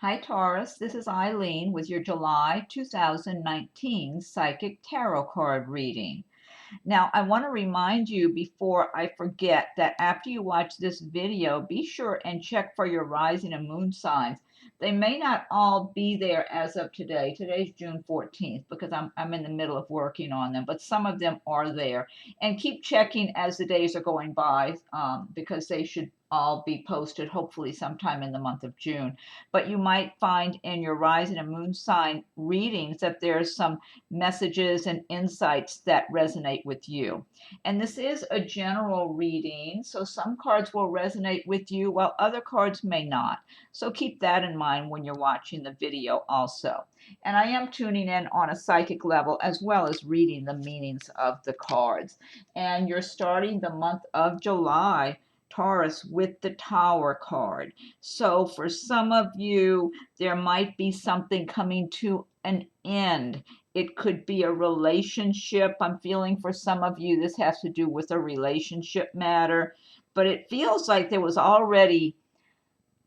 Hi, Taurus. This is Eileen with your July 2019 Psychic Tarot card reading. Now, I want to remind you before I forget that after you watch this video, be sure and check for your rising and moon signs. They may not all be there as of today. Today's June 14th because I'm in the middle of working on them, but some of them are there. And keep checking as the days are going by because they should all be posted hopefully sometime in the month of June. But you might find in your rising and moon sign readings that there's some messages and insights that resonate with you. And this is a general reading, so some cards will resonate with you while other cards may not. So keep that in mind when you're watching the video also. And I am tuning in on a psychic level as well as reading the meanings of the cards. And you're starting the month of July, Taurus, with the Tower card. So for some of you, there might be something coming to an end. It could be a relationship. I'm feeling for some of you, this has to do with a relationship matter, but it feels like there was already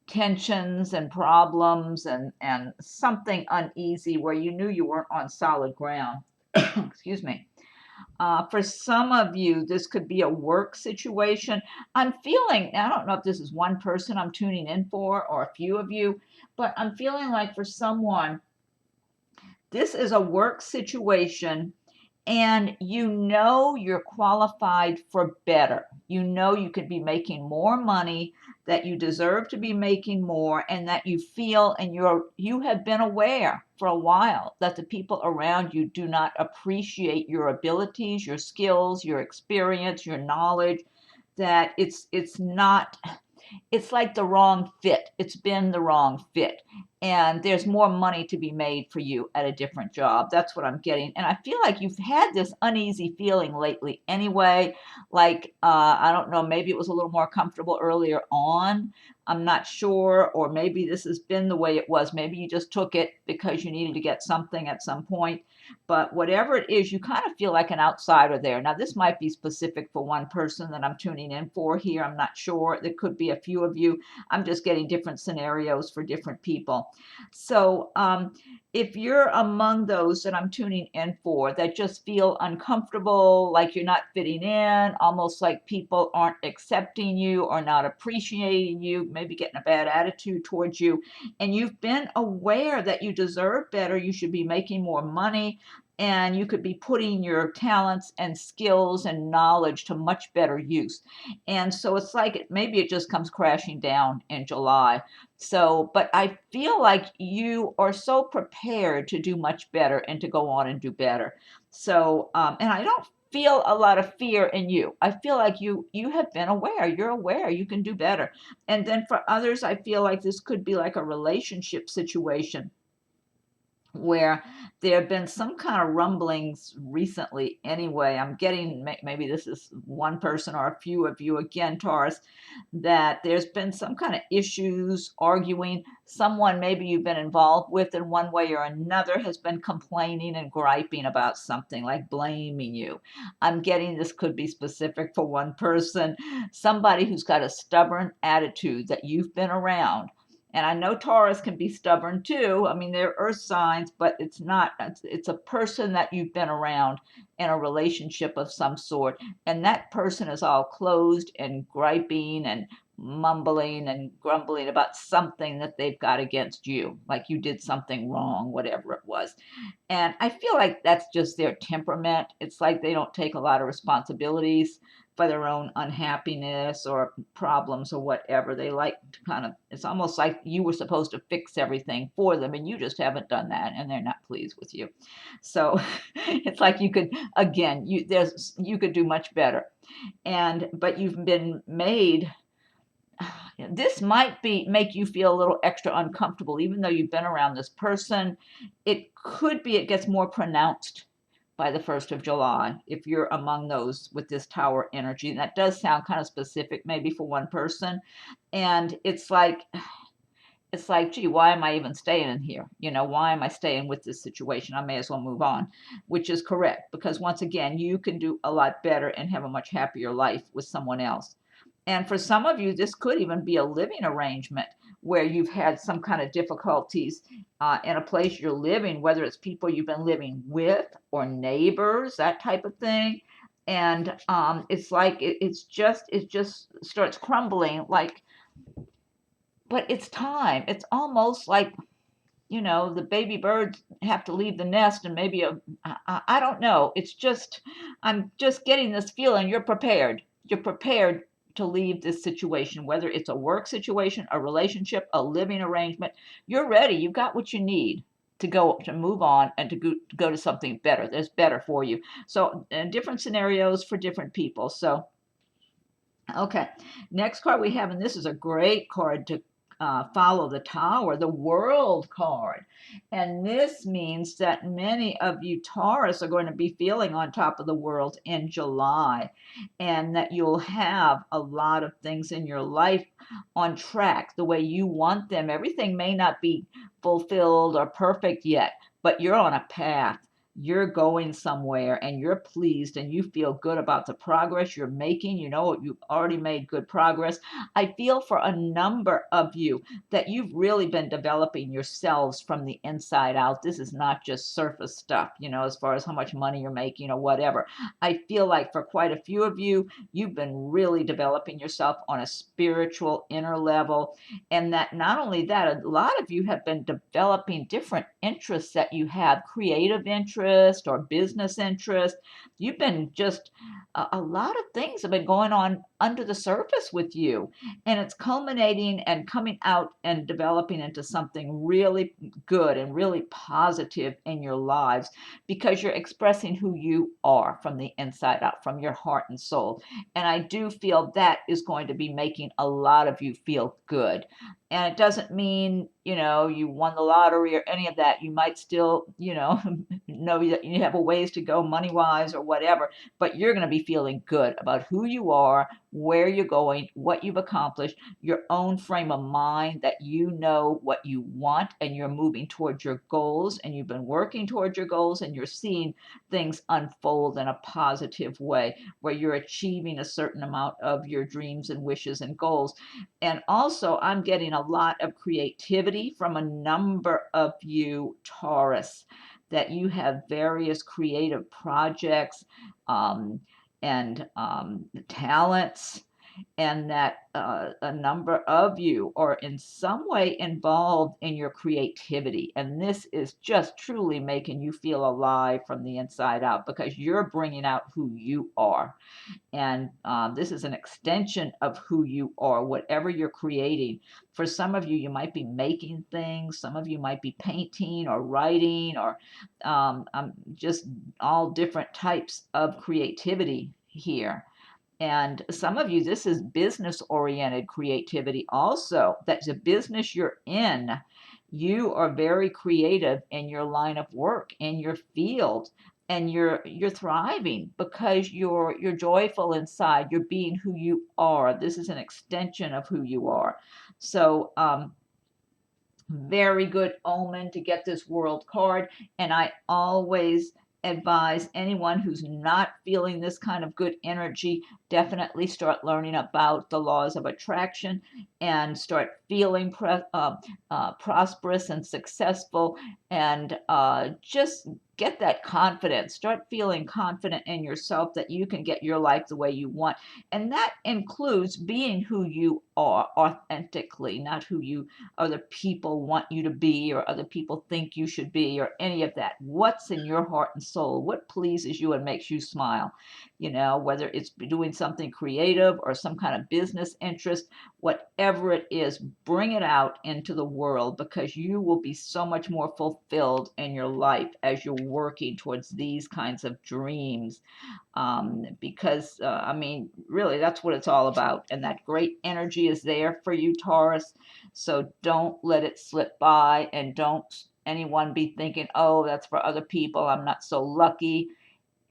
tensions and problems and something uneasy where you knew you weren't on solid ground. Excuse me. For some of you, this could be a work situation. I'm feeling, I don't know if this is one person I'm tuning in for or a few of you, but I'm feeling like for someone, this is a work situation and you know you're qualified for better. You know you could be making more money, that you deserve to be making more, and that you feel and you have been aware for a while that the people around you do not appreciate your abilities, your skills, your experience, your knowledge, that it's not, it's like the wrong fit. It's been the wrong fit. And there's more money to be made for you at a different job. That's what I'm getting. And I feel like you've had this uneasy feeling lately anyway. Like, I don't know, maybe it was a little more comfortable earlier on. I'm not sure. Or maybe this has been the way it was. Maybe you just took it because you needed to get something at some point. But whatever it is, you kind of feel like an outsider there. Now, this might be specific for one person that I'm tuning in for here. I'm not sure. There could be a few of you. I'm just getting different scenarios for different people. So, if you're among those that I'm tuning in for that just feel uncomfortable, like you're not fitting in, almost like people aren't accepting you or not appreciating you, maybe getting a bad attitude towards you, and you've been aware that you deserve better, you should be making more money, and you could be putting your talents and skills and knowledge to much better use. And so it's like maybe it just comes crashing down in July. So, but I feel like you are so prepared to do much better and to go on and do better. So, and I don't feel a lot of fear in you. I feel like you have been aware. You're aware you can do better. And then for others, I feel like this could be like a relationship situation where there have been some kind of rumblings recently anyway. I'm getting, maybe this is one person or a few of you again, Taurus, that there's been some kind of issues, arguing. Someone maybe you've been involved with in one way or another has been complaining and griping about something, like blaming you. I'm getting this could be specific for one person, somebody who's got a stubborn attitude that you've been around. And I know Taurus can be stubborn too. I mean, they're earth signs, but it's not, it's a person that you've been around in a relationship of some sort. And that person is all closed and griping and mumbling and grumbling about something that they've got against you, like you did something wrong, whatever it was. And I feel like that's just their temperament. It's like they don't take a lot of responsibilities for their own unhappiness or problems or whatever. They like to kind of, it's almost like you were supposed to fix everything for them and you just haven't done that and they're not pleased with you. So it's like you could, again, you could do much better. And, but you've been made, this might be make you feel a little extra uncomfortable, even though you've been around this person. It could be it gets more pronounced by the 1st of July if you're among those with this tower energy. And that does sound kind of specific maybe for one person. And it's like, gee, why am I even staying in here? You know, why am I staying with this situation? I may as well move on, which is correct. Because once again, you can do a lot better and have a much happier life with someone else. And for some of you, this could even be a living arrangement where you've had some kind of difficulties in a place you're living, whether it's people you've been living with or neighbors, that type of thing. And it's like it just starts crumbling. Like, but it's time. It's almost like, the baby birds have to leave the nest, and maybe I don't know. It's just, I'm just getting this feeling you're prepared. You're prepared to leave this situation, whether it's a work situation, a relationship, a living arrangement. You're ready. You've got what you need to move on and to go to something better. That's better for you. So, different scenarios for different people. So, okay, next card we have, and this is a great card to follow the Tower, the World card. And this means that many of you Taurus are going to be feeling on top of the world in July, and that you'll have a lot of things in your life on track the way you want them. Everything may not be fulfilled or perfect yet, but you're on a path. You're going somewhere and you're pleased and you feel good about the progress you're making. You've already made good progress. I feel for a number of you that you've really been developing yourselves from the inside out. This is not just surface stuff, as far as how much money you're making or whatever. I feel like for quite a few of you, you've been really developing yourself on a spiritual inner level. And that not only that, a lot of you have been developing different interests that you have, creative interest or business interest. You've been just a lot of things have been going on under the surface with you, and it's culminating and coming out and developing into something really good and really positive in your lives, because you're expressing who you are from the inside out, from your heart and soul. And I do feel that is going to be making a lot of you feel good. And it doesn't mean, you won the lottery or any of that. You might still, know that you have a ways to go money wise or whatever, but you're going to be feeling good about who you are, where you're going, what you've accomplished, your own frame of mind, that you know what you want and you're moving towards your goals, and you've been working towards your goals, and you're seeing things unfold in a positive way where you're achieving a certain amount of your dreams and wishes and goals. And also, I'm getting a lot of creativity from a number of you Taurus, that you have various creative projects and talents, and that a number of you are in some way involved in your creativity. And this is just truly making you feel alive from the inside out, because you're bringing out who you are. And this is an extension of who you are, whatever you're creating. For some of you, you might be making things. Some of you might be painting or writing, or just all different types of creativity here. And some of you, this is business oriented creativity also. That's a business you're in. You are very creative in your line of work, in your field, and you're thriving because you're joyful inside. You're being who you are. This is an extension of who you are. So very good omen to get this World card. And I always advise anyone who's not feeling this kind of good energy, definitely start learning about the laws of attraction and start feeling prosperous and successful, and just get that confidence. Start feeling confident in yourself that you can get your life the way you want. And that includes being who you are authentically, not who you other people want you to be, or other people think you should be, or any of that. What's in your heart and soul? What pleases you and makes you smile? Whether it's doing something creative or some kind of business interest, whatever it is, bring it out into the world, because you will be so much more fulfilled in your life as you're working towards these kinds of dreams. Because, really, that's what it's all about. And that great energy is there for you, Taurus. So don't let it slip by, and don't anyone be thinking, oh, that's for other people, I'm not so lucky.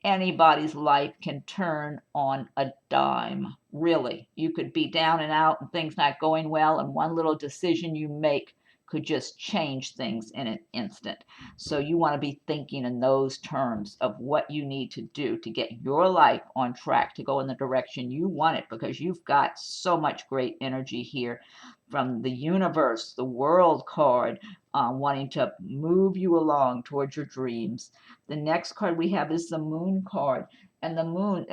Anybody's life can turn on a dime. Really, you could be down and out and things not going well, and one little decision you make could just change things in an instant. So you want to be thinking in those terms of what you need to do to get your life on track to go in the direction you want it, because you've got so much great energy here from the universe, the world card, wanting to move you along towards your dreams. The next card we have is the moon card. And the moon,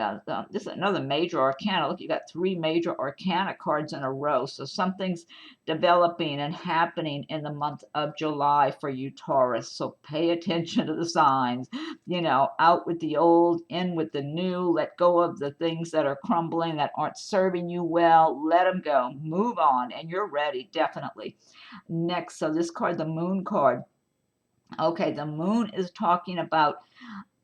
this is another major arcana. Look, you got three major arcana cards in a row. So something's developing and happening in the month of July for you, Taurus. So pay attention to the signs. You know, out with the old, in with the new. Let go of the things that are crumbling, that aren't serving you well. Let them go. Move on, and you're ready, definitely. Next, so this card, the moon card. Okay, the moon is talking about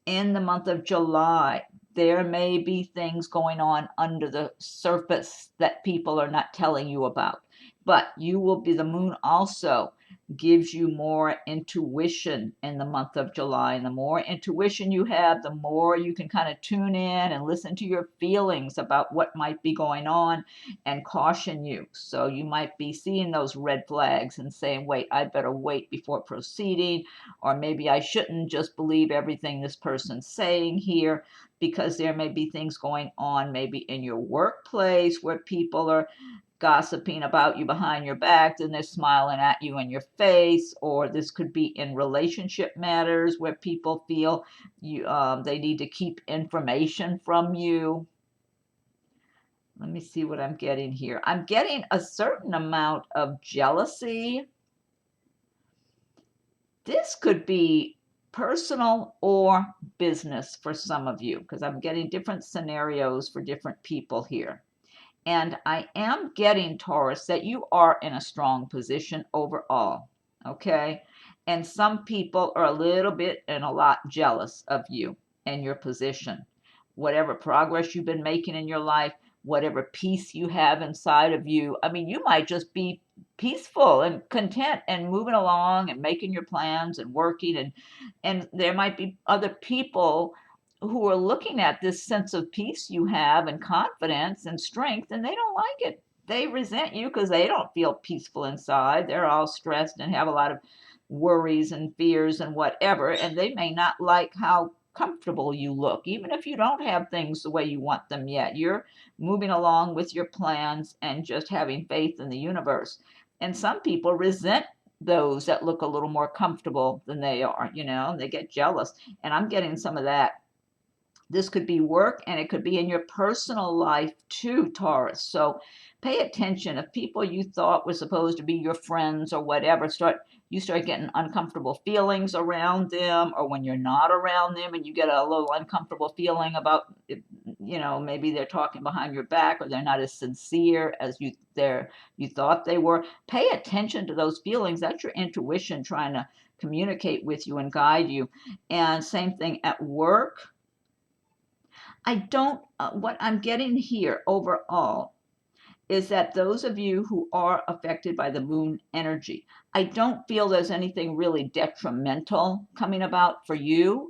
in the month of July, there may be things going on under the surface that people are not telling you about. But you will be, the moon also gives you more intuition in the month of July. And the more intuition you have, the more you can kind of tune in and listen to your feelings about what might be going on and caution you. So you might be seeing those red flags and saying, wait, I better wait before proceeding, or maybe I shouldn't just believe everything this person's saying here, because there may be things going on maybe in your workplace where people are gossiping about you behind your back and they're smiling at you in your face. Or this could be in relationship matters where people feel you they need to keep information from you. Let me see what I'm getting here. I'm getting a certain amount of jealousy. This could be personal or business for some of you, because I'm getting different scenarios for different people here. And I am getting, Taurus, that you are in a strong position overall, okay? And some people are a little bit and a lot jealous of you and your position. Whatever progress you've been making in your life, whatever peace you have inside of you. I mean, you might just be peaceful and content and moving along and making your plans and working, and there might be other people who are looking at this sense of peace you have and confidence and strength, and they don't like it. They resent you because they don't feel peaceful inside. They're all stressed and have a lot of worries and fears and whatever, and they may not like how comfortable you look, even if you don't have things the way you want them yet. You're moving along with your plans and just having faith in the universe. And some people resent those that look a little more comfortable than they are, you know, and they get jealous. And I'm getting some of that. This could be work, and it could be in your personal life too, Taurus. So pay attention. If people you thought were supposed to be your friends or whatever, you start getting uncomfortable feelings around them, or when you're not around them and you get a little uncomfortable feeling about, you know, maybe they're talking behind your back, or they're not as sincere as you thought they were. Pay attention to those feelings. That's your intuition trying to communicate with you and guide you. And same thing at work. I don't, what I'm getting here overall is that those of you who are affected by the moon energy, I don't feel there's anything really detrimental coming about for you.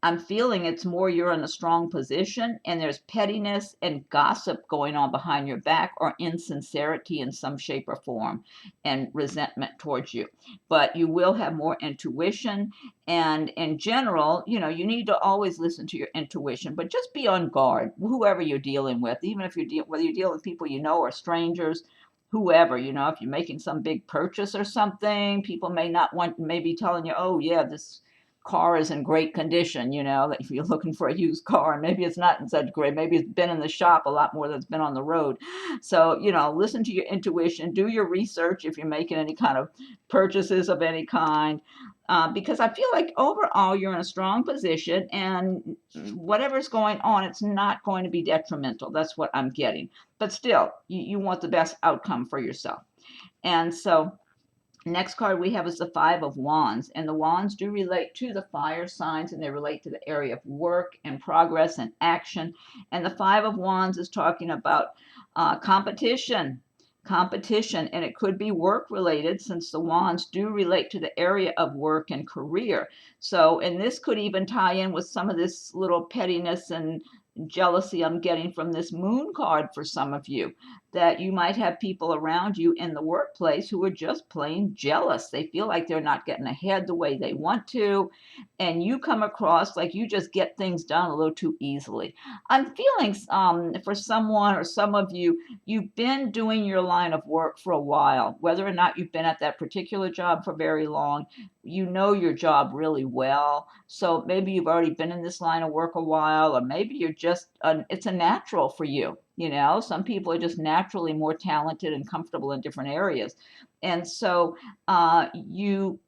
I'm feeling it's more you're in a strong position, and there's pettiness and gossip going on behind your back, or insincerity in some shape or form, and resentment towards you. But you will have more intuition, and in general, you know, you need to always listen to your intuition, but just be on guard, whoever you're dealing with, even if whether you deal with people you know or strangers, whoever, you know, if you're making some big purchase or something, people may not want, maybe telling you, oh yeah, this car is in great condition, you know, that if you're looking for a used car, and maybe it's not in such great, maybe it's been in the shop a lot more than it's been on the road. So, you know, listen to your intuition, do your research if you're making any kind of purchases of any kind, because I feel like overall you're in a strong position, and whatever's going on, it's not going to be detrimental. That's what I'm getting. But still, you want the best outcome for yourself. And so, next card we have is the Five of Wands, and the wands do relate to the fire signs, and they relate to the area of work and progress and action. And the Five of Wands is talking about competition, and it could be work related, since the wands do relate to the area of work and career. So, and this could even tie in with some of this little pettiness and jealousy I'm getting from this moon card for some of you, that you might have people around you in the workplace who are just plain jealous. They feel like they're not getting ahead the way they want to, and you come across like you just get things done a little too easily. I'm feeling for someone or some of you, you've been doing your line of work for a while, whether or not you've been at that particular job for very long. You know your job really well. So maybe you've already been in this line of work a while, or maybe you're just, it's a natural for you. You know, some people are just naturally more talented and comfortable in different areas. And so you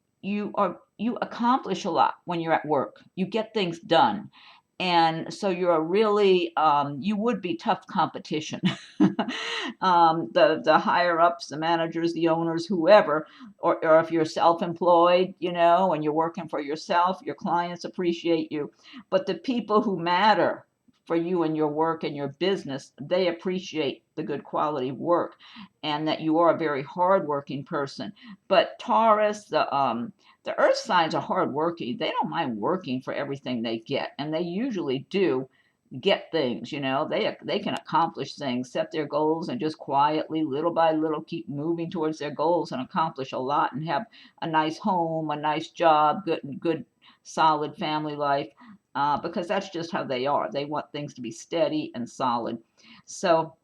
accomplish a lot when you're at work. You get things done. And so you're a really, you would be tough competition. The higher ups, the managers, the owners, whoever, or if you're self-employed, you know, and you're working for yourself, your clients appreciate you. But the people who matter for you and your work and your business, they appreciate the good quality work, and that you are a very hardworking person. But Taurus, the earth signs are hardworking. They don't mind working for everything they get, and they usually do get things. You know, they can accomplish things, set their goals, and just quietly, little by little, keep moving towards their goals and accomplish a lot and have a nice home, a nice job, good solid family life, because that's just how they are. They want things to be steady and solid. So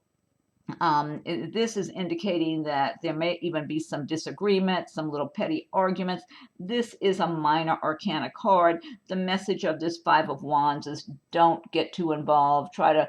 this is indicating that there may even be some disagreement, some little petty arguments. This is a minor arcana card. The message of this Five of Wands is don't get too involved. Try to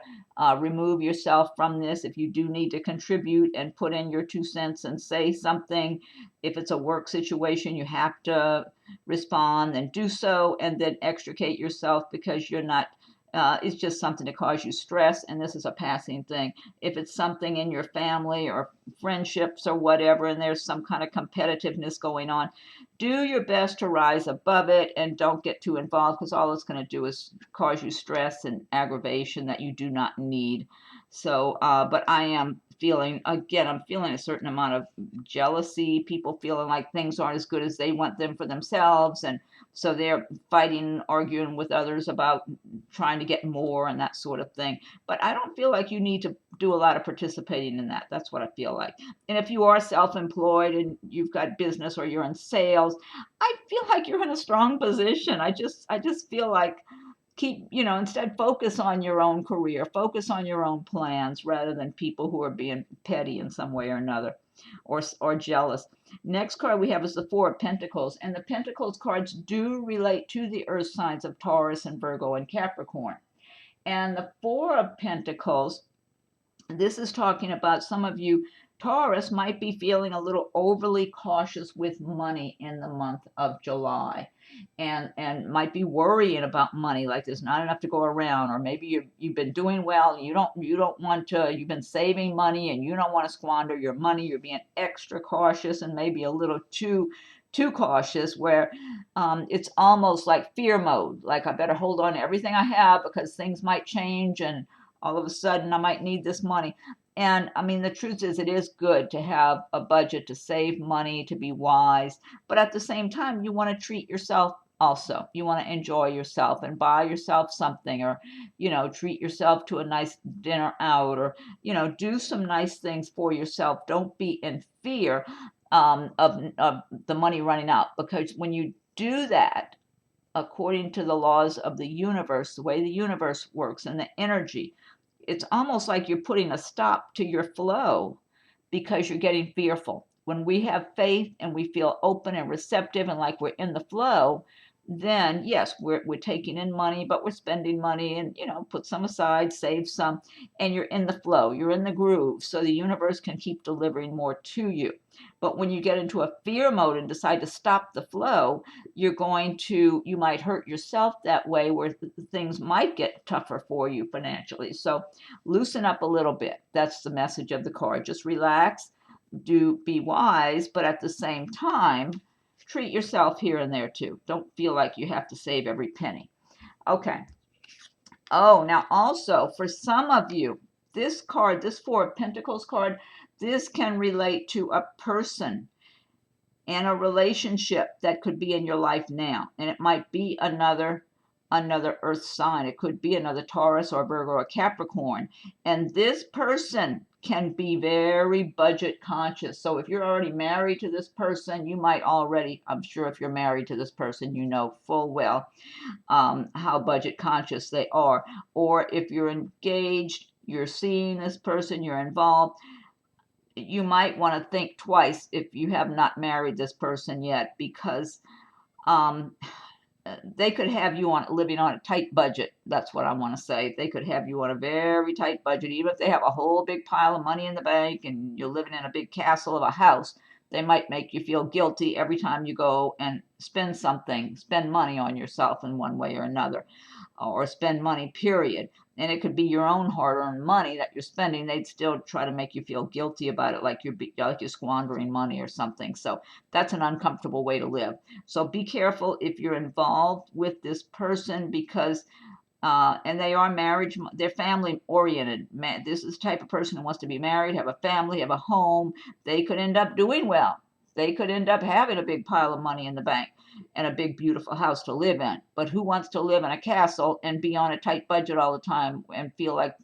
remove yourself from this. If you do need to contribute and put in your 2 cents and say something, if it's a work situation, you have to respond, then do so, and then extricate yourself, because you're not, it's just something to cause you stress, and this is a passing thing. If it's something in your family or friendships or whatever, and there's some kind of competitiveness going on, do your best to rise above it and don't get too involved, because all it's going to do is cause you stress and aggravation that you do not need. So, but I am feeling, again, I'm feeling a certain amount of jealousy, people feeling like things aren't as good as they want them for themselves, and so they're fighting, arguing with others about trying to get more and that sort of thing. But I don't feel like you need to do a lot of participating in that. That's what I feel like. And if you are self-employed and you've got business or you're in sales, I feel like you're in a strong position. I just feel like keep, instead focus on your own career, focus on your own plans rather than people who are being petty in some way or another, or jealous. Next card we have is the Four of Pentacles, and the Pentacles cards do relate to the earth signs of Taurus and Virgo and Capricorn. And the Four of Pentacles, this is talking about some of you. Taurus might be feeling a little overly cautious with money in the month of July, and might be worrying about money, like there's not enough to go around, or maybe you've been doing well, you don't want to, you've been saving money and you don't want to squander your money. You're being extra cautious and maybe a little too cautious, where it's almost like fear mode, like I better hold on to everything I have because things might change and all of a sudden I might need this money. And I mean, the truth is, it is good to have a budget, to save money, to be wise. But at the same time, you want to treat yourself also. You want to enjoy yourself and buy yourself something, or, treat yourself to a nice dinner out, or, do some nice things for yourself. Don't be in fear of the money running out, because when you do that, according to the laws of the universe, the way the universe works and the energy, it's almost like you're putting a stop to your flow because you're getting fearful. When we have faith and we feel open and receptive and like we're in the flow, then yes, we're taking in money, but we're spending money, and put some aside, save some, and you're in the flow, you're in the groove, so the universe can keep delivering more to you. But when you get into a fear mode and decide to stop the flow, you might hurt yourself that way, where things might get tougher for you financially. So loosen up a little bit. That's the message of the card. Just relax, be wise, but at the same time, treat yourself here and there too. Don't feel like you have to save every penny. Okay. Oh, now also for some of you, this card, this Four of Pentacles card, this can relate to a person and a relationship that could be in your life now. And it might be another another earth sign. It could be another Taurus or Virgo or Capricorn. And this person can be very budget conscious. So if you're already married to this person, you might already, I'm sure if you're married to this person, you know full well how budget conscious they are. Or if you're engaged, you're seeing this person, you're involved, you might want to think twice if you have not married this person yet, because um, they could have you on living on a tight budget. That's what I want to say. They could have you on a very tight budget, even if they have a whole big pile of money in the bank and you're living in a big castle of a house. They might make you feel guilty every time you go and spend money on yourself in one way or another, or spend money, period. And it could be your own hard-earned money that you're spending. They'd still try to make you feel guilty about it, like you're squandering money or something. So that's an uncomfortable way to live. So be careful if you're involved with this person, because and they are they're family oriented. This is the type of person who wants to be married, have a family, have a home. They could end up doing well. They could end up having a big pile of money in the bank and a big, beautiful house to live in. But who wants to live in a castle and be on a tight budget all the time and feel like,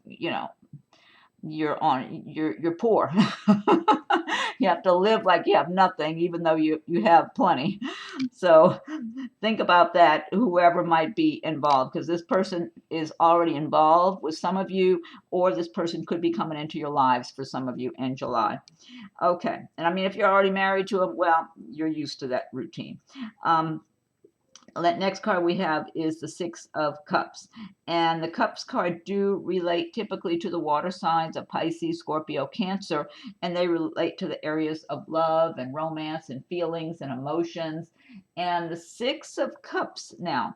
you're poor. You have to live like you have nothing, even though you have plenty. So think about that, whoever might be involved, because this person is already involved with some of you, or this person could be coming into your lives for some of you in July. Okay, and I mean, if you're already married to them, well, you're used to that routine. That next card we have is the Six of Cups. And the Cups card do relate typically to the water signs of Pisces, Scorpio, Cancer, and they relate to the areas of love and romance and feelings and emotions. And the Six of Cups now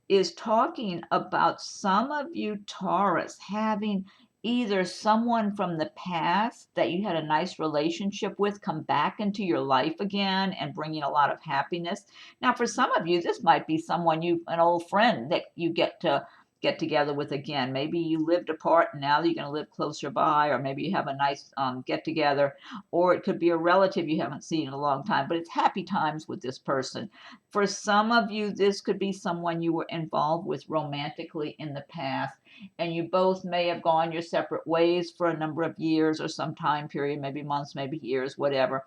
is talking about some of you Taurus having either someone from the past that you had a nice relationship with come back into your life again and bringing a lot of happiness. Now, for some of you, this might be an old friend that you get together with again. Maybe you lived apart and now you're going to live closer by, or maybe you have a nice get together, or it could be a relative you haven't seen in a long time, but it's happy times with this person. For some of you, this could be someone you were involved with romantically in the past, and you both may have gone your separate ways for a number of years or some time period, maybe months, maybe years, whatever,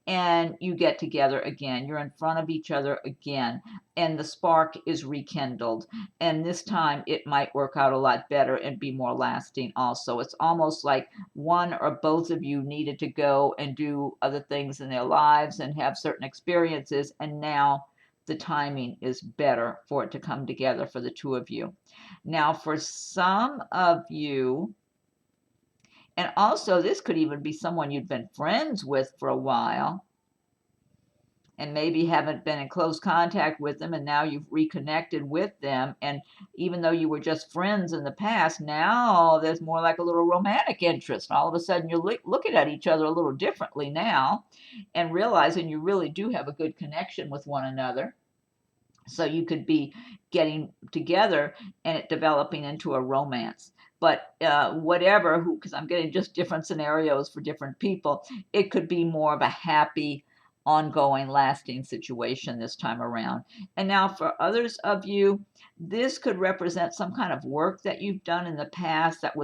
and you get together again. You're in front of each other again, and the spark is rekindled. And this time it might work out a lot better and be more lasting also. It's almost like one or both of you needed to go and do other things in their lives and have certain experiences, and now the timing is better for it to come together for the two of you. Now, for some of you, and also this could even be someone you've been friends with for a while and maybe haven't been in close contact with them, and now you've reconnected with them. And even though you were just friends in the past, now there's more like a little romantic interest. All of a sudden, you're looking at each other a little differently now and realizing you really do have a good connection with one another. So you could be getting together and it developing into a romance. But whatever, because I'm getting just different scenarios for different people, it could be more of a happy, ongoing, lasting situation this time around. And now for others of you, this could represent some kind of work that you've done in the past that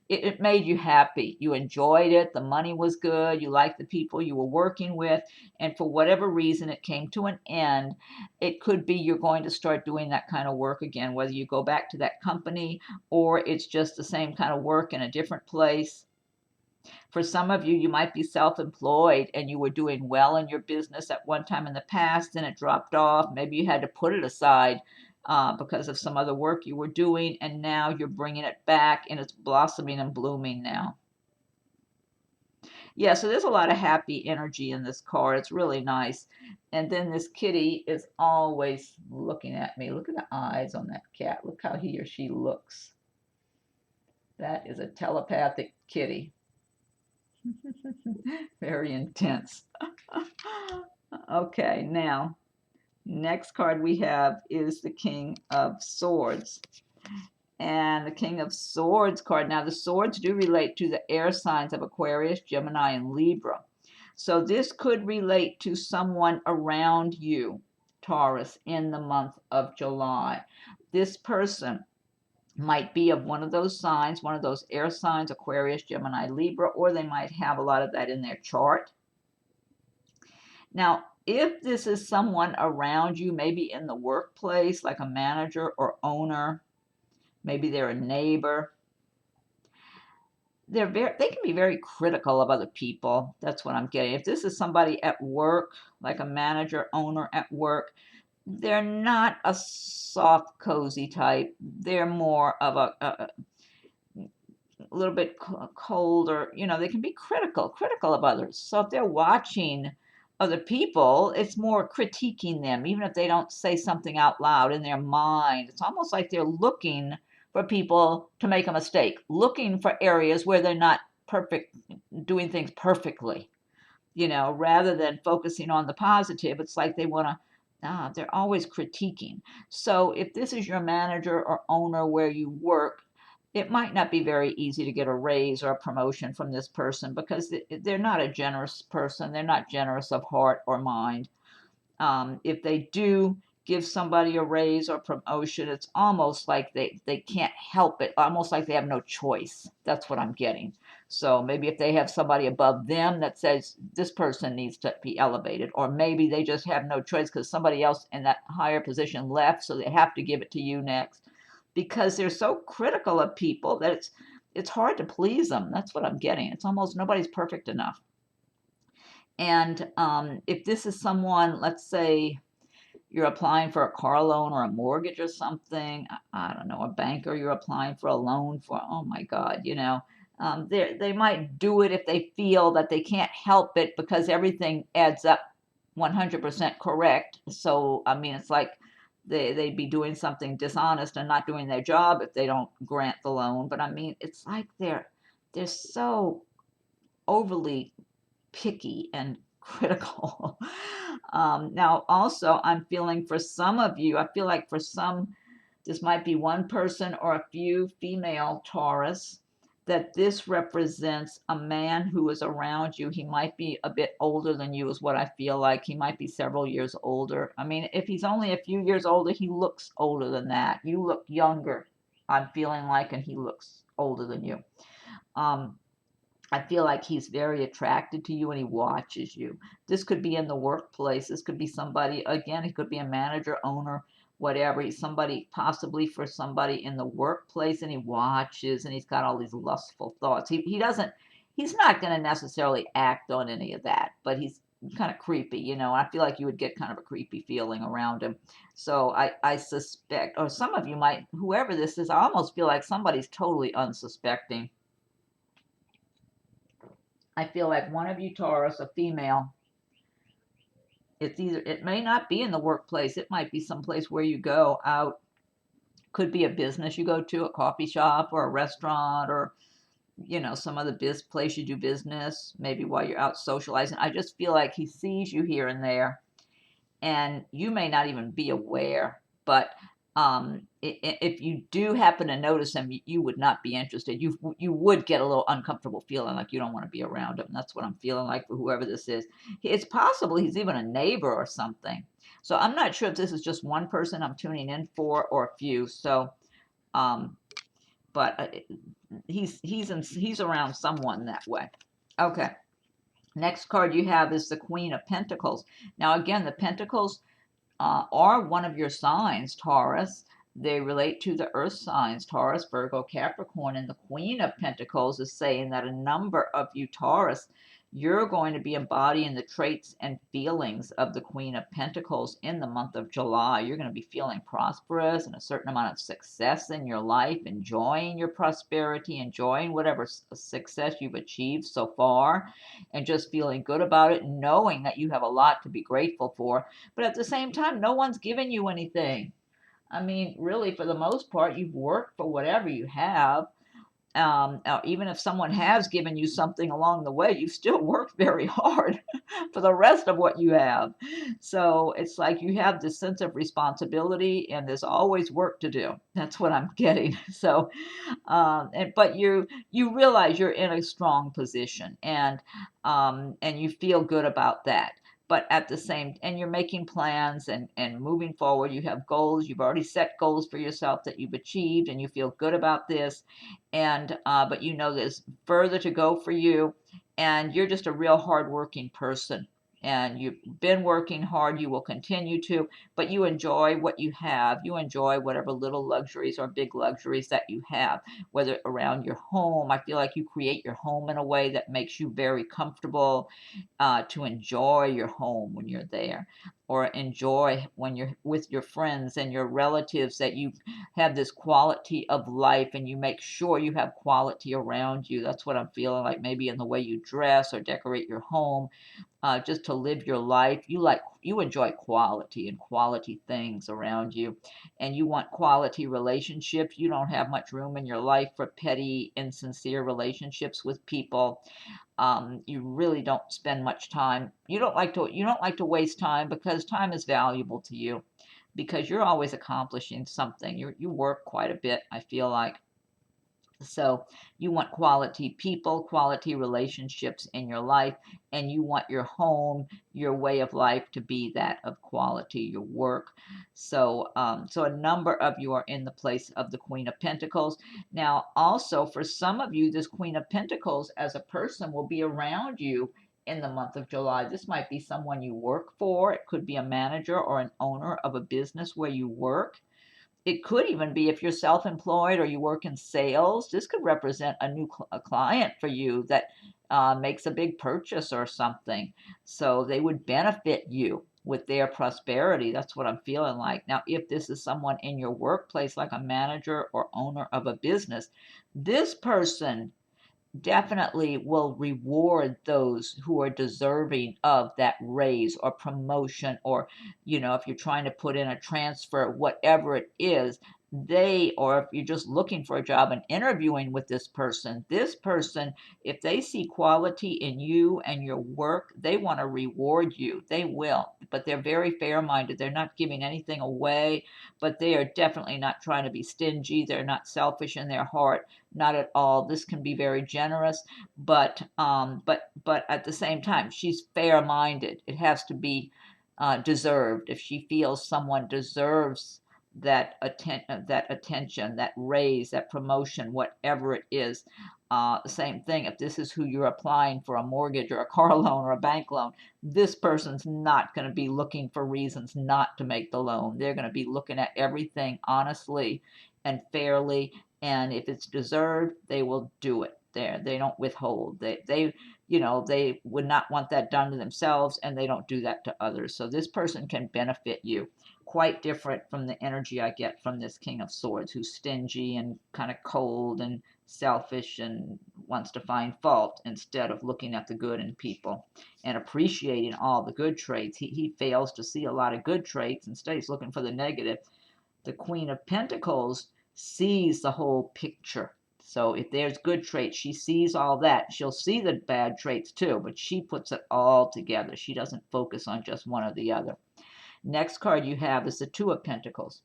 it made you happy. You enjoyed it. The money was good. You liked the people you were working with. And for whatever reason, it came to an end. It could be you're going to start doing that kind of work again, whether you go back to that company or it's just the same kind of work in a different place. For some of you, you might be self-employed and you were doing well in your business at one time in the past, and it dropped off. Maybe you had to put it aside because of some other work you were doing, and now you're bringing it back and it's blossoming and blooming now. Yeah, so there's a lot of happy energy in this card. It's really nice. And then this kitty is always looking at me. Look at the eyes on that cat. Look how he or she looks. That is a telepathic kitty. Very intense. Okay, now, next card we have is the King of Swords. And the King of Swords card. Now, the swords do relate to the air signs of Aquarius, Gemini, and Libra. So this could relate to someone around you, Taurus, in the month of July. this person might be of one of those signs, one of those air signs, Aquarius, Gemini, Libra, or they might have a lot of that in their chart. Now, if this is someone around you, maybe in the workplace, like a manager or owner, maybe they're a neighbor, they can be very critical of other people. That's what I'm getting. If this is somebody at work, like a manager, owner at work, they're not a soft, cozy type. They're more of a little bit cold, or they can be critical of others. So if they're watching other people, it's more critiquing them, even if they don't say something out loud in their mind. It's almost like they're looking for people to make a mistake, looking for areas where they're not perfect, doing things perfectly, rather than focusing on the positive. It's like they want to, they're always critiquing. So if this is your manager or owner where you work, it might not be very easy to get a raise or a promotion from this person, because they're not a generous person. They're not generous of heart or mind. If they do give somebody a raise or promotion, it's almost like they can't help it, almost like they have no choice. That's what I'm getting. So maybe if they have somebody above them that says this person needs to be elevated, or maybe they just have no choice because somebody else in that higher position left, so they have to give it to you next, because they're so critical of people that it's hard to please them. That's what I'm getting. It's almost nobody's perfect enough. And if this is someone, let's say you're applying for a car loan or a mortgage or something, I don't know, a banker you're applying for a loan for, oh my God, they might do it if they feel that they can't help it because everything adds up 100% correct. So, I mean, it's like they'd be doing something dishonest and not doing their job if they don't grant the loan. But I mean, it's like they're so overly picky and critical. Now, also, I'm feeling for some of you, I feel like for some, this might be one person or a few female Taurus, that this represents a man who is around you. He might be a bit older than you, is what I feel like. He might be several years older. I mean, if he's only a few years older, he looks older than that. You look younger, I'm feeling like, and he looks older than you. I feel like he's very attracted to you and he watches you. This could be in the workplace. This could be somebody, again, it could be a manager, owner, whatever. He's somebody, possibly for somebody in the workplace, and he watches and he's got all these lustful thoughts. He's not going to necessarily act on any of that, but he's kind of creepy, I feel like you would get kind of a creepy feeling around him. So I suspect, or some of you might, whoever this is, I almost feel like somebody's totally unsuspecting. I feel like one of you Taurus, a female, it may not be in the workplace. It might be someplace where you go out. Could be a business you go to, a coffee shop or a restaurant, or some other place you do business, maybe while you're out socializing. I just feel like he sees you here and there, and you may not even be aware, but if you do happen to notice him, you would not be interested. You would get a little uncomfortable feeling like you don't want to be around him. That's what I'm feeling like for whoever this is. It's possible he's even a neighbor or something. So I'm not sure if this is just one person I'm tuning in for or a few. So, but he's around someone that way. Okay. Next card you have is the Queen of Pentacles. Now again, the Pentacles are one of your signs, Taurus. They relate to the earth signs, Taurus, Virgo, Capricorn, and the Queen of Pentacles is saying that a number of you Taurus, you're going to be embodying the traits and feelings of the Queen of Pentacles in the month of July. You're going to be feeling prosperous and a certain amount of success in your life, enjoying your prosperity, enjoying whatever success you've achieved so far, and just feeling good about it, knowing that you have a lot to be grateful for. But at the same time, no one's giving you anything. I mean, really, for the most part, you've worked for whatever you have. Even if someone has given you something along the way, you've still worked very hard for the rest of what you have. So it's like you have this sense of responsibility, and there's always work to do. That's what I'm getting. So, but you realize you're in a strong position, and you feel good about that. but at the same, and you're making plans and moving forward. You have goals. You've already set goals for yourself that you've achieved, and you feel good about this. And but you know there's further to go for you, and you're just a real hardworking person. And you've been working hard. You will continue to, but you enjoy what you have. You enjoy whatever little luxuries or big luxuries that you have, whether around your home. I feel like you create your home in a way that makes you very comfortable, to enjoy your home when you're there, or enjoy when you're with your friends and your relatives, that you have this quality of life and you make sure you have quality around you. That's what I'm feeling like, maybe in the way you dress or decorate your home, just to live your life. You enjoy quality and quality things around you, and you want quality relationships. You don't have much room in your life for petty, insincere relationships with people. You really don't spend much time. You don't like to waste time, because time is valuable to you, because you're always accomplishing something. You work quite a bit, I feel like. So you want quality people, quality relationships in your life, and you want your home, your way of life to be that of quality, your work. So a number of you are in the place of the Queen of Pentacles. Now, also for some of you, this Queen of Pentacles as a person will be around you in the month of July. This might be someone you work for. It could be a manager or an owner of a business where you work. It could even be if you're self-employed or you work in sales. This could represent a client for you that makes a big purchase or something. So they would benefit you with their prosperity. That's what I'm feeling like. Now, if this is someone in your workplace, like a manager or owner of a business, this person definitely will reward those who are deserving of that raise or promotion, or if you're trying to put in a transfer, whatever it is, or if you're just looking for a job and interviewing with this person, if they see quality in you and your work, they want to reward you. They will, but they're very fair-minded. They're not giving anything away, but they are definitely not trying to be stingy. They're not selfish in their heart, not at all. This can be very generous, but at the same time, she's fair-minded. It has to be deserved. If she feels someone deserves that attention, that raise, that promotion, whatever it is. Same thing. If this is who you're applying for a mortgage or a car loan or a bank loan, this person's not going to be looking for reasons not to make the loan. They're going to be looking at everything honestly and fairly, and if it's deserved, they will do it. They don't withhold. They would not want that done to themselves, and they don't do that to others. So this person can benefit you. Quite different from the energy I get from this King of Swords, who's stingy and kind of cold and selfish and wants to find fault instead of looking at the good in people and appreciating all the good traits. He fails to see a lot of good traits. Instead, he's looking for the negative. The Queen of Pentacles sees the whole picture. So if there's good traits, she sees all that. She'll see the bad traits too, but she puts it all together. She doesn't focus on just one or the other. Next card you have is the Two of Pentacles.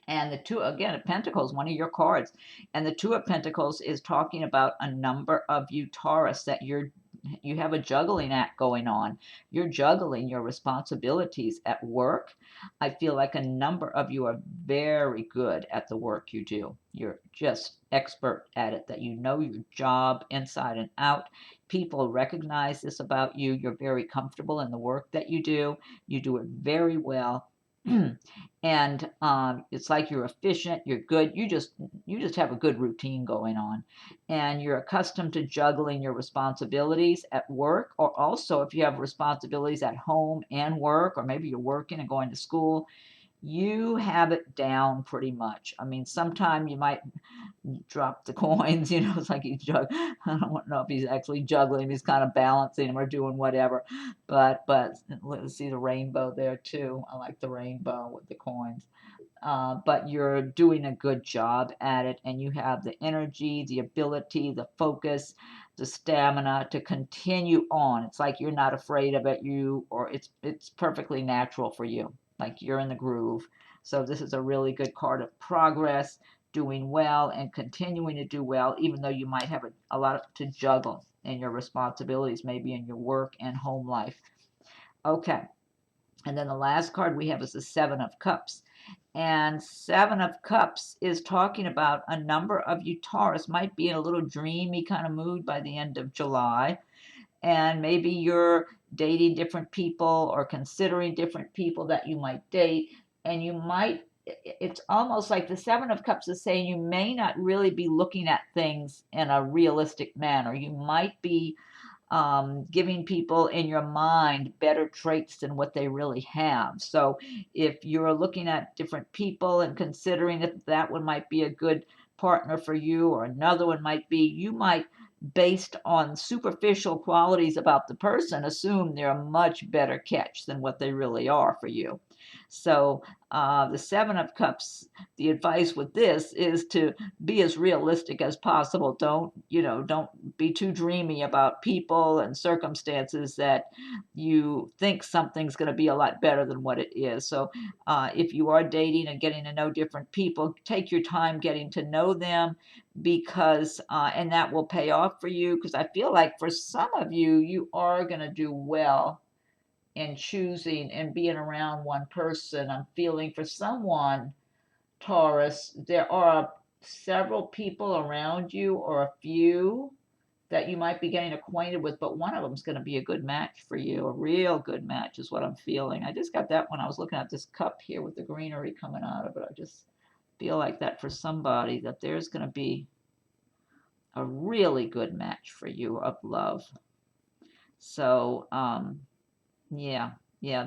And the Two, again, of Pentacles, one of your cards. And the Two of Pentacles is talking about a number of you Taurus that you have a juggling act going on. You're juggling your responsibilities at work. I feel like a number of you are very good at the work you do. You're just expert at it, that you know your job inside and out. People recognize this about you. You're very comfortable in the work that you do. You do it very well. And it's like you're efficient, you're good, you just have a good routine going on, and you're accustomed to juggling your responsibilities at work, or also if you have responsibilities at home and work, or maybe you're working and going to school, you have it down pretty much. I mean, sometime you might drop the coins, it's like I don't know if he's actually juggling, he's kind of balancing them or doing whatever. But let's see the rainbow there too. I like the rainbow with the coins. But you're doing a good job at it, and you have the energy, the ability, the focus, the stamina to continue on. It's like you're not afraid of it, or it's perfectly natural for you, like you're in the groove. So this is a really good card of progress, doing well and continuing to do well, even though you might have a lot to juggle in your responsibilities, maybe in your work and home life. Okay. And then the last card we have is the Seven of Cups. And Seven of Cups is talking about a number of you Taurus might be in a little dreamy kind of mood by the end of July. And maybe you're dating different people or considering different people that you might date. And you might, it's almost like the Seven of Cups is saying you may not really be looking at things in a realistic manner. You might be giving people in your mind better traits than what they really have. So if you're looking at different people and considering if that one might be a good partner for you or another one might be, you might, based on superficial qualities about the person, assume they're a much better catch than what they really are for you. So the Seven of Cups, the advice with this is to be as realistic as possible. Don't be too dreamy about people and circumstances that you think something's going to be a lot better than what it is. So if you are dating and getting to know different people, take your time getting to know them, because and that will pay off for you, because I feel like for some of you, you are going to do well in choosing and being around one person. I'm feeling for someone, Taurus, there are several people around you, or a few that you might be getting acquainted with, but one of them is going to be a good match for you. A real good match is what I'm feeling. I just got that when I was looking at this cup here with the greenery coming out of it. I just feel like that for somebody, that there's going to be a really good match for you of love. So, yeah,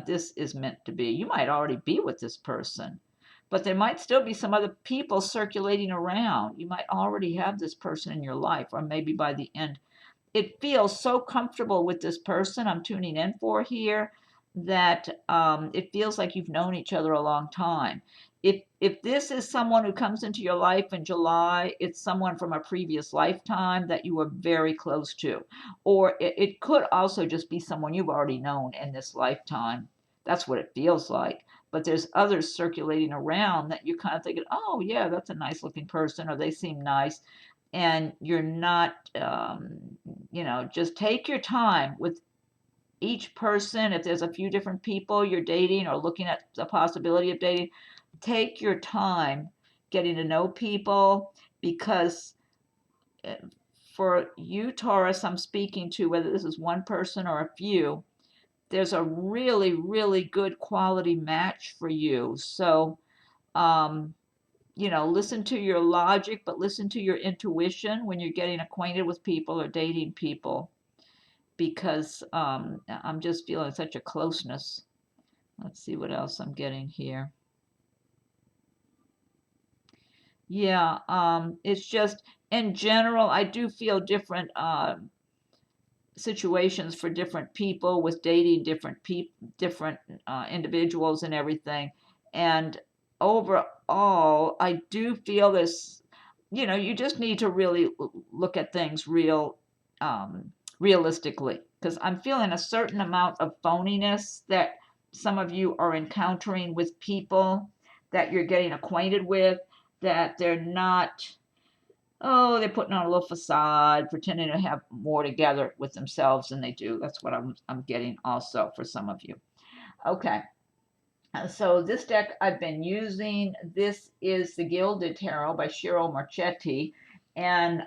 this is meant to be. You might already be with this person, but there might still be some other people circulating around. You might already have this person in your life, or maybe by the end. It feels so comfortable with this person I'm tuning in for here, that it feels like you've known each other a long time. If this is someone who comes into your life in July, it's someone from a previous lifetime that you were very close to. Or it could also just be someone you've already known in this lifetime. That's what it feels like. But there's others circulating around that you're kind of thinking, oh, yeah, that's a nice looking person, or they seem nice. And you're not, just take your time with each person. If there's a few different people you're dating or looking at the possibility of dating, take your time getting to know people, because for you, Taurus, I'm speaking to, whether this is one person or a few, there's a really, really good quality match for you. So, listen to your logic, but listen to your intuition when you're getting acquainted with people or dating people, because I'm just feeling such a closeness. Let's see what else I'm getting here. Yeah, it's just in general, I do feel different situations for different people with dating different individuals and everything. And overall, I do feel this. You just need to really look at things realistically, because I'm feeling a certain amount of phoniness that some of you are encountering with people that you're getting acquainted with, that they're not, oh, they're putting on a little facade, pretending to have more together with themselves than they do. That's what I'm getting also for some of you. Okay. So this deck I've been using, this is the Gilded Tarot by Ciro Marchetti. And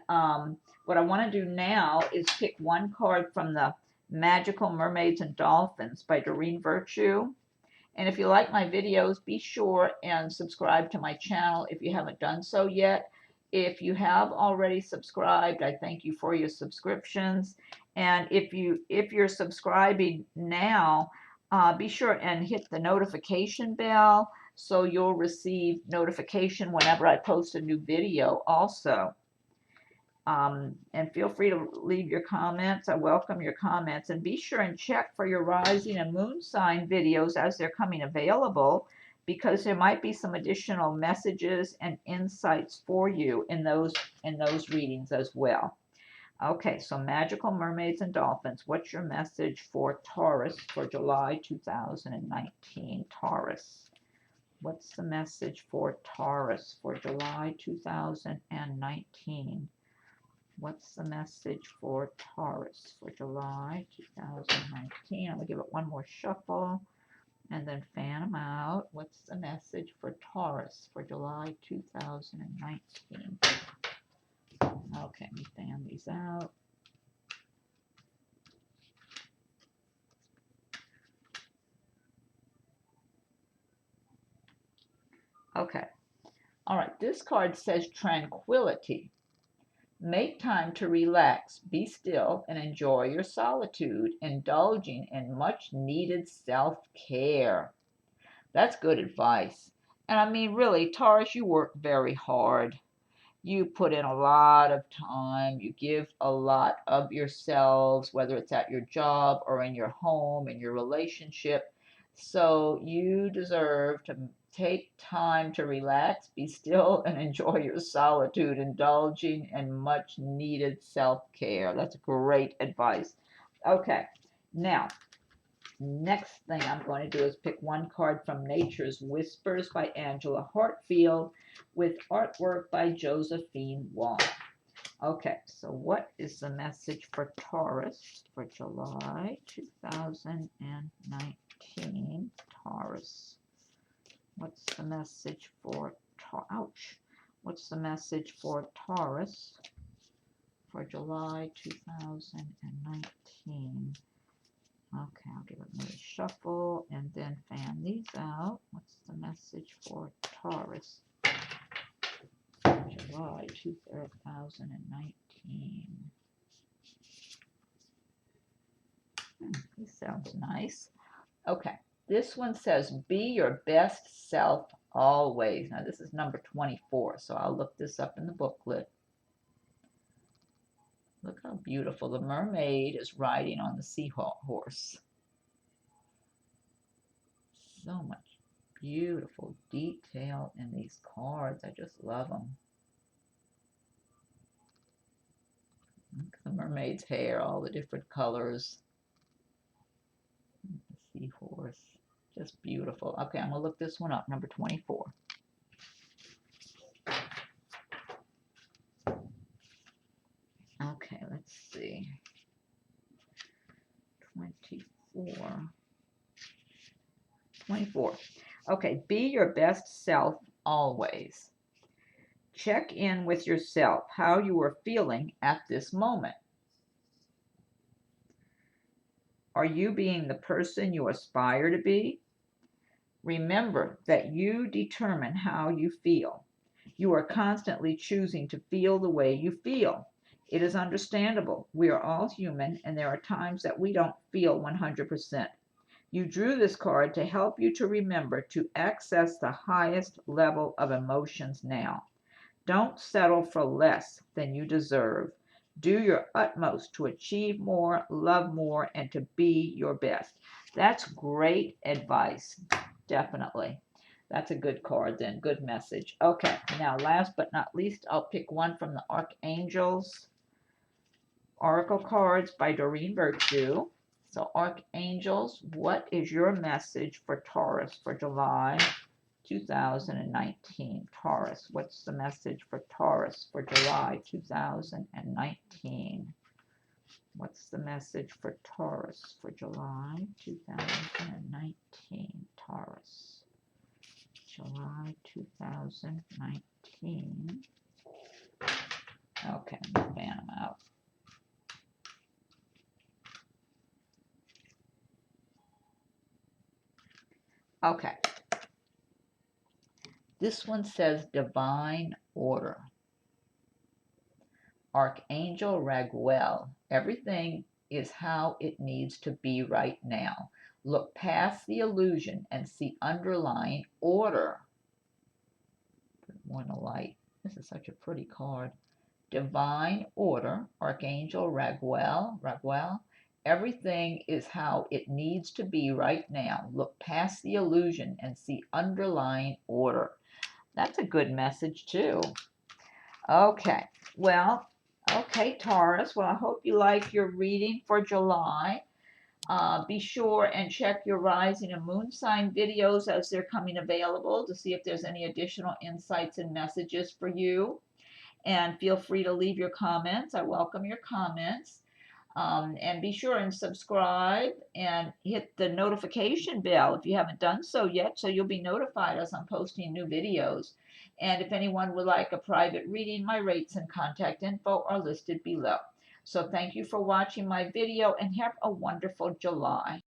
what I want to do now is pick one card from the Magical Mermaids and Dolphins by Doreen Virtue. And if you like my videos, be sure and subscribe to my channel if you haven't done so yet. If you have already subscribed, I thank you for your subscriptions. And if you're subscribing now, be sure and hit the notification bell so you'll receive notification whenever I post a new video also. And feel free to leave your comments. I welcome your comments. And be sure and check for your rising and moon sign videos as they're coming available, because there might be some additional messages and insights for you in those readings as well. Okay, so Magical Mermaids and Dolphins, what's your message for Taurus for July 2019? Taurus. What's the message for Taurus for July 2019? What's the message for Taurus for July 2019? I'm going to give it one more shuffle and then fan them out. What's the message for Taurus for July 2019? Okay, let me fan these out. Okay. All right, this card says tranquility. Make time to relax, be still, and enjoy your solitude, indulging in much needed self-care. That's good advice. And I mean, really, Taurus, you work very hard. You put in a lot of time. You give a lot of yourselves, whether it's at your job or in your home, in your relationship. So you deserve to take time to relax, be still, and enjoy your solitude, indulging in much needed self care. That's great advice. Okay, now next thing I'm going to do is pick one card from Nature's Whispers by Angela Hartfield with artwork by Josephine Wong. Okay, so what is the message for Taurus for July 2019? Taurus. What's the message for Ouch. What's the message for Taurus for July 2019? Okay, I'll give it another shuffle and then fan these out. What's the message for Taurus? July 2019. This sounds nice. Okay, this one says, be your best self always. Now, this is number 24, so I'll look this up in the booklet. Look how beautiful. The mermaid is riding on the seahorse. So much beautiful detail in these cards. I just love them. Look at the mermaid's hair, all the different colors. The seahorse. Just beautiful. Okay, I'm going to look this one up, number 24. Okay, let's see. 24. Okay, be your best self always. Check in with yourself, how you are feeling at this moment. Are you being the person you aspire to be? Remember that you determine how you feel. You are constantly choosing to feel the way you feel. It is understandable. We are all human, and there are times that we don't feel 100%. You drew this card to help you to remember to access the highest level of emotions now. Don't settle for less than you deserve. Do your utmost to achieve more, love more, and to be your best. That's great advice. Definitely. That's a good card then. Good message. Okay, now last but not least, I'll pick one from the Archangels Oracle cards by Doreen Virtue. So Archangels, what is your message for Taurus for July 2019? Taurus, what's the message for Taurus for July 2019? What's the message for Taurus for July 2019? Taurus. July 2019. Okay, let me fan them out. Okay. This one says divine order. Archangel Raguel, everything is how it needs to be right now. Look past the illusion and see underlying order. Put more in the light. This is such a pretty card. Divine order, Archangel Raguel, everything is how it needs to be right now. Look past the illusion and see underlying order. That's a good message too. Okay, well, okay, Taurus. Well, I hope you like your reading for July. Be sure and check your rising and moon sign videos as they're coming available to see if there's any additional insights and messages for you. And feel free to leave your comments. I welcome your comments. And be sure and subscribe and hit the notification bell if you haven't done so yet, so you'll be notified as I'm posting new videos. And if anyone would like a private reading, my rates and contact info are listed below. So thank you for watching my video and have a wonderful July.